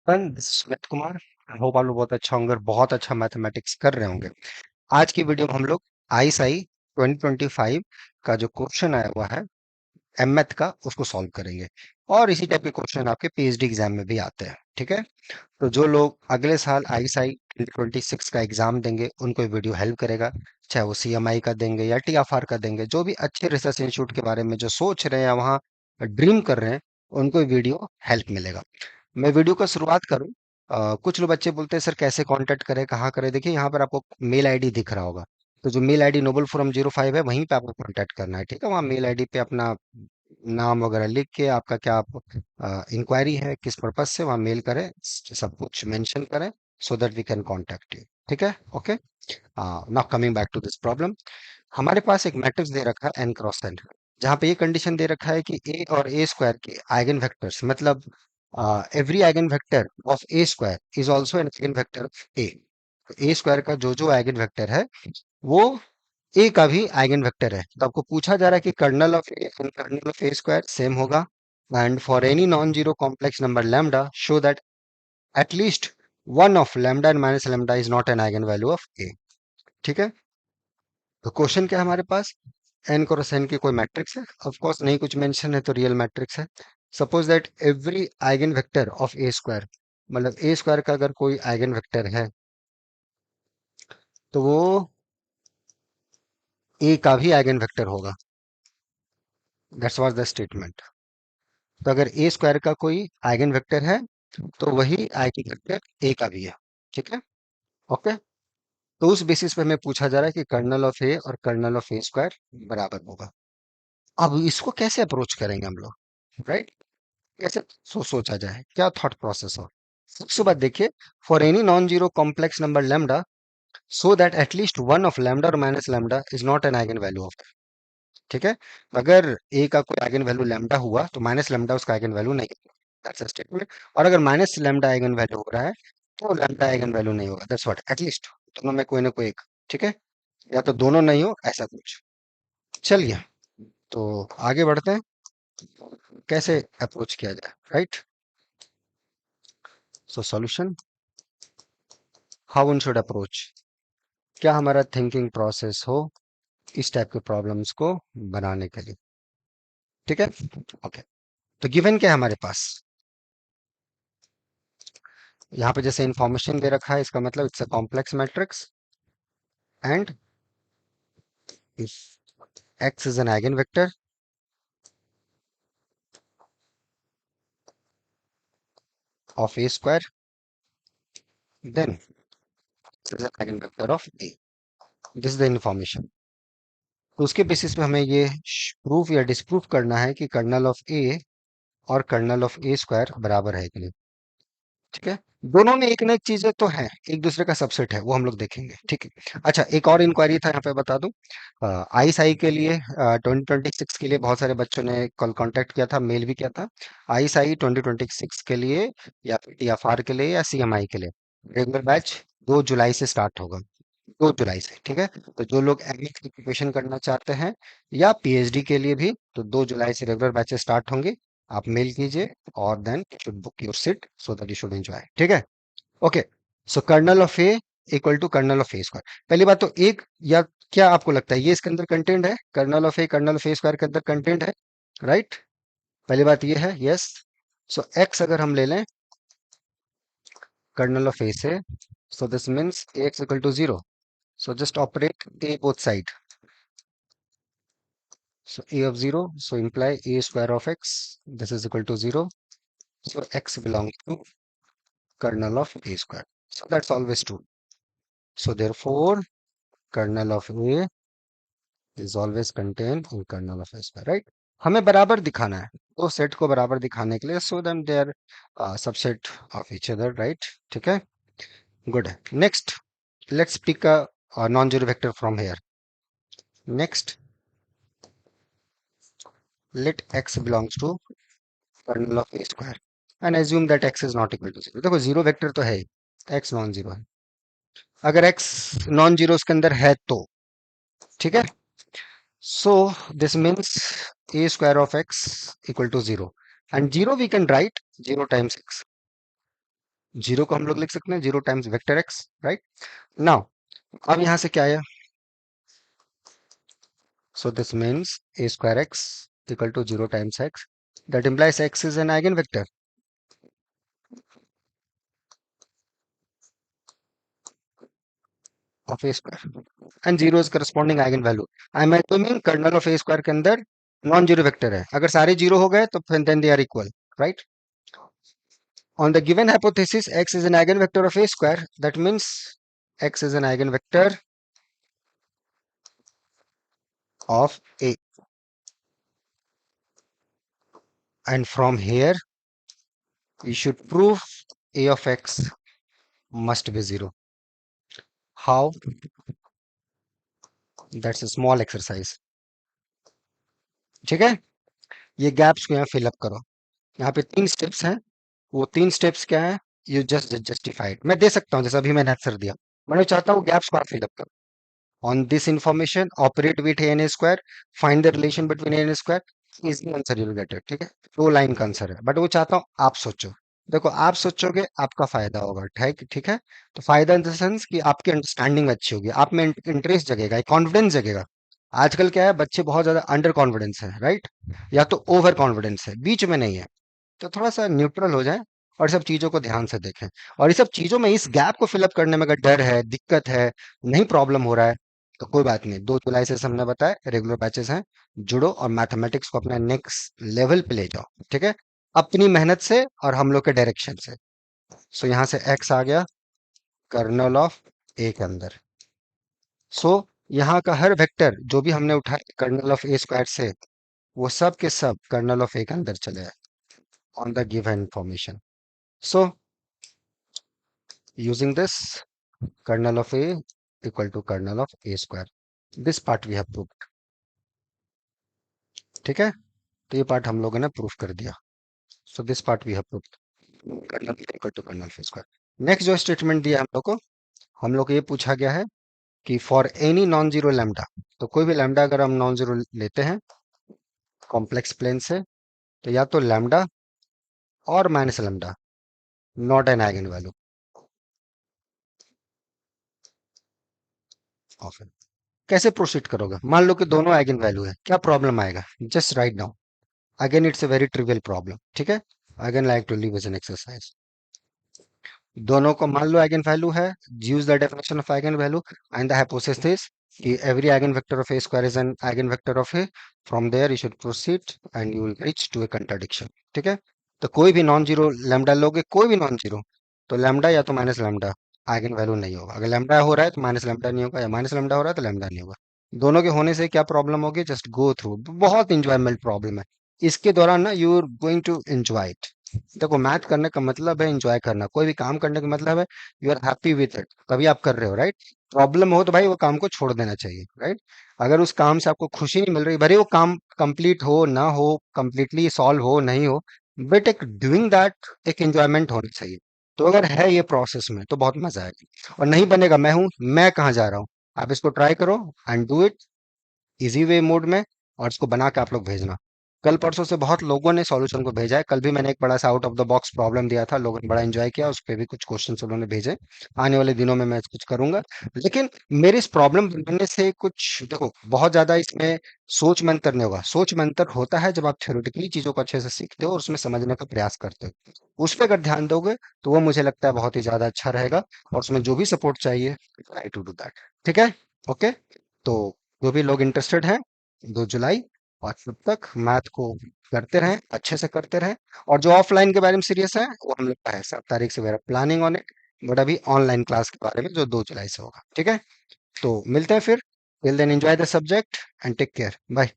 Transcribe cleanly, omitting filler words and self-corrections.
Smit Kumar. I hope आप लोग बहुत अच्छा होंगे और बहुत अच्छा मैथमेटिक्स कर रहे होंगे। आज की वीडियो में हम लोग आईएसआई 2025 का जो क्वेश्चन आया हुआ है एमएथ का उसको सॉल्व करेंगे। और इसी टाइप के क्वेश्चन आपके पीएचडी एग्जाम में भी आते हैं। ठीक है, तो जो लोग अगले साल आईएसआई 2026 का एग्जाम देंगे उनको ये वीडियो हेल्प करेगा। चाहे वो सीएमआई का देंगे या टीएफआर का देंगे, जो भी अच्छे रिसर्च इंस्टीट्यूट के बारे में जो सोच रहे हैं या वहाँ ड्रीम कर रहे हैं, उनको ये वीडियो हेल्प मिलेगा। मैं वीडियो का शुरुआत करूं। कुछ लोग बच्चे बोलते हैं सर कैसे कांटेक्ट करें, कहाँ करें। देखिए यहाँ पर आपको मेल आईडी दिख रहा होगा। तो जो मेल आईडी नोबल फोरम 05 है वहीं पे आपको कांटेक्ट करना है। ठीक है, वहाँ मेल आईडी पे अपना नाम वगैरह लिख के आपका क्या आप इंक्वायरी है किस पर्पज से, वहाँ मेल करें, सब कुछ मेंशन करें so that we can contact you. ठीक है, okay. Now coming back to this problem. हमारे पास एक मैट्रिक्स दे रखा है एन क्रॉस एन, जहाँ पे ये कंडीशन दे रखा है कि ए और ए स्क्वायर के आइगन वेक्टर्स, मतलब every eigenvector of A square is also an eigenvector of A. A square का जो जो आइगन वेक्टर है वो ए का भी आइगन वेक्टर है। तो आपको पूछा जा रहा है कि kernel of A and kernel of A square same होगा, and for any non zero complex number lambda show that at least one of lambda and minus lambda is not an eigenvalue of A. ठीक है, तो question क्या है हमारे पास, N cross N की कोई matrix है। ऑफ कोर्स नहीं कुछ मेंशन है तो रियल मैट्रिक्स है। Suppose that every eigenvector of A square, मतलब ए स्क्वायर का अगर कोई आइगन वेक्टर है तो वो ए का भी आइगन वेक्टर होगा। That's was the statement. तो अगर ए स्क्वायर का कोई आइगन वेक्टर है तो वही आइगन वेक्टर ए का भी है। ठीक है, ओके। तो उस बेसिस पे हमें पूछा जा रहा है कि कर्नल ऑफ ए और कर्नल ऑफ ए स्क्वायर बराबर होगा। अब इसको कैसे अप्रोच करेंगे हम लोग, राइट? कैसे सोचा जाए, क्या थॉट प्रोसेस हो। सबसे बात देखिए, for any non zero complex number lambda so that at least one of lambda और minus lambda is not an eigenvalue of. ठीक है, अगर ए का कोई आइगन वैल्यू लैम्डा हुआ तो माइनस लैम्डा उसका आइगन वैल्यू नहीं है। That's a statement. और अगर माइनस लैम्डा आइगन वैल्यू हो रहा है तो लैम्डा आइगन वैल्यू नहीं होगा। दैट्स व्हाट, एटलीस्ट दोनों में कोई ना कोई एक। ठीक है, या तो दोनों नहीं हो, ऐसा कुछ। चलिए, तो आगे बढ़ते हैं, कैसे अप्रोच किया जाए, right? So solution, how one should approach, क्या हमारा थिंकिंग प्रोसेस हो इस टाइप के प्रॉब्लम्स को बनाने के लिए। ठीक है, ओके। तो गिवन क्या है हमारे पास, यहाँ पे जैसे इंफॉर्मेशन दे रखा है इसका मतलब it's a complex matrix and if x is an eigenvector of a square, then it is an eigenvector of a. This is the information. तो उसके बेसिस पे हमें ये प्रूफ या डिस्प्रूफ करना है कि कर्नल ऑफ ए और कर्नल ऑफ ए स्क्वायर बराबर है कि नहीं। ठीक है, दोनों में एक ना एक चीजें तो है, एक दूसरे का सबसेट है, वो हम लोग देखेंगे। ठीक है, अच्छा एक और इंक्वायरी था यहाँ पे बता दूं। आई साई के लिए 2026 के लिए बहुत सारे बच्चों ने कॉल कांटेक्ट किया था, मेल भी किया था। आई साई 2026 के लिए या फिर टीएफआर के लिए या सीएमआई के लिए रेगुलर बैच 2 जुलाई से स्टार्ट होगा। 2 जुलाई से, ठीक है। तो जो लोग एमए की प्रिपरेशन करना चाहते हैं या पीएचडी के लिए भी, तो 2 जुलाई से रेगुलर बैचेस स्टार्ट होंगे। आप मेल कीजिए और then you should book your seat so that you should enjoy. ठीक है, okay. So kernel of A equal to kernel of A square. पहली बात तो एक, या क्या आपको लगता है ये इसके अंदर कंटेंट है, kernel of A kernel of A square के अंदर कंटेंट है, राइट? पहली बात ये है, यस। सो एक्स अगर हम ले लें कर्नल ऑफ ए से, so this means ax equal to 0. So just operate a both side. So a of 0, so imply a square of x, this is equal to 0. So x belongs to kernel of a square. So that's always true. So therefore, kernel of a is always contained in kernel of a square, right? हमें बराबर दिखाना है, दो set को बराबर दिखाने के लिए, so then they are subset of each other, right? ठीक है, good है। Next, let's pick a non-zero vector from here. Next, let x belongs to kernel of a square and assume that x is not equal to 0। देखो zero vector तो है ही, x non zero है। अगर x non zero उसके अंदर है तो, ठीक है, सो this means a square of x equal to 0 and 0 we can write 0 times x। Zero को हम लोग लिख सकते हैं zero times vector x, right? Now अब यहाँ से क्या आया? So this means A square x equal to zero times x, that implies x is an eigenvector of a square and zero is corresponding eigenvalue. I am assuming kernel of A square के अंदर non zero vector है, अगर सारे zero हो गए तो फिर then they are equal, right? On the given hypothesis x is an eigenvector of a square, that means x is an eigenvector of a, and from here we should prove a of x must be zero. How? That's a small exercise. ठीक है, ये gaps को यहाँ fill up करो। यहाँ पे 3 steps हैं, वो 3 स्टेप्स क्या है? You just justified. मैं दे सकता हूँ जैसा अभी मैंने आंसर दिया, मैं चाहता हूँ गैप्स को आप फिलअप करो। On this information, operate with a n square, find the relation between a n square, easy answer you will get it। ठीक है, 2 लाइन का आंसर है, बट वो चाहता हूँ आप सोचो। देखो आप सोचोगे आपका फायदा होगा, ठीक ठीक है? तो फायदा इन द सेंस कि आपकी अंडरस्टैंडिंग अच्छी होगी, आप में इंटरेस्ट जगेगा, कॉन्फिडेंस जगेगा। आजकल क्या है, बच्चे बहुत ज्यादा अंडर कॉन्फिडेंस है, राइट? या तो ओवर कॉन्फिडेंस है, बीच में नहीं है। तो थोड़ा सा न्यूट्रल हो जाए और सब चीजों को ध्यान से देखें। और इस सब चीजों में इस गैप को फिलअप करने में अगर डर है, दिक्कत है, नहीं प्रॉब्लम हो रहा है, तो कोई बात नहीं। 2 जुलाई से हमने बताया रेगुलर बैचेस हैं, जुड़ो और मैथमेटिक्स को अपना नेक्स्ट लेवल पे ले जाओ। ठीक है, अपनी मेहनत से और हम लोग के डायरेक्शन से। सो यहाँ से एक्स आ गया कर्नल ऑफ ए के अंदर। सो यहाँ का हर वेक्टर जो भी हमने उठाया कर्नल ऑफ ए स्क्वायर से, वो सब के सब कर्नल ऑफ ए के अंदर चले आए on the given information. So using this, kernel of a equal to kernel of a square, this part we have proved। ठीक है, तो ये पार्ट हम लोगों ने प्रूफ कर दिया। So this part we have proved, kernel equal to kernel of square. Next जो स्टेटमेंट दिया हम लोग को ये पूछा गया है कि for any non zero lambda, तो कोई भी लैम्डा अगर हम नॉन जीरो लेते हैं कॉम्प्लेक्स प्लेन से, तो या तो लैम्डा और minus lambda naught an eigenvalue of it. कैसे प्रोसीड करोगे? मान लो कि दोनों आइगन वैल्यू है, क्या प्रॉब्लम आएगा? Just write down. Again it's a very trivial problem. ठीक है, again like to leave as an exercise. दोनों को मान लो आइगन वैल्यू है, use the definition of eigenvalue and the hypothesis कि every eigenvector of A square is an eigenvector of A. From there you should proceed and you will reach to a contradiction. ठीक है, तो कोई भी non zero lambda लोगे, कोई भी non zero, तो लैम्डा या तो माइनस लैम्डा आइगन वैल्यू नहीं होगा। अगर लैम्डा हो रहा है तो माइनस लैम्डा नहीं होगा, या माइनस लैम्डा हो रहा है तो लैम्डा नहीं होगा। दोनों के होने से क्या प्रॉब्लम होगी? जस्ट गो थ्रू, बहुत इंजॉयमेंट प्रॉब्लम है। इसके दौरान ना you are going to enjoy it. देखो मैथ करने का मतलब है एंजॉय करना, कोई भी काम करने का मतलब है you are happy with it, तभी आप कर रहे हो, राइट? प्रॉब्लम हो तो भाई वो काम को छोड़ देना चाहिए, राइट? अगर उस काम से आपको खुशी नहीं मिल रही, भले वो काम कंप्लीट हो ना हो, कंप्लीटली सॉल्व हो नहीं हो, बट एक डूइंग दैट एक एंजॉयमेंट होनी चाहिए। तो अगर है ये प्रोसेस में तो बहुत मजा आएगा। और नहीं बनेगा, मैं कहाँ जा रहा हूँ? आप इसको ट्राई करो and do it easy way mode में, और इसको बना के आप लोग भेजना। कल परसों से बहुत लोगों ने सॉल्यूशन को भेजा है, कल भी मैंने एक बड़ा सा out of the box problem दिया था, लोगों ने बड़ा एंजॉय किया, उस पे भी कुछ क्वेश्चन उन्होंने भेजे। आने वाले दिनों में मैं कुछ करूंगा। लेकिन मेरे इस प्रॉब्लम बनने से कुछ देखो, बहुत ज्यादा इसमें सोच मंतर नहीं होगा। सोच मंतर होता है जब आप थ्योरेटिकली चीजों को अच्छे से सीखते हो और उसमें समझने का प्रयास करते हो। उस पर अगर ध्यान दोगे तो वो मुझे लगता है बहुत ही ज्यादा अच्छा रहेगा, और उसमें जो भी सपोर्ट चाहिए ट्राई टू डू दैट। ठीक है, ओके। तो जो भी लोग इंटरेस्टेड हैं, 2 जुलाई, और तब तक मैथ को करते रहें, अच्छे से करते रहें। और जो ऑफलाइन के बारे में सीरियस है, वो हम लोग का है 7 तारीख से मेरा प्लानिंग ऑन इट। बट अभी ऑनलाइन क्लास के बारे में जो 2 जुलाई से होगा। ठीक है, तो मिलते हैं फिर। Till then enjoy the subject and take care, bye.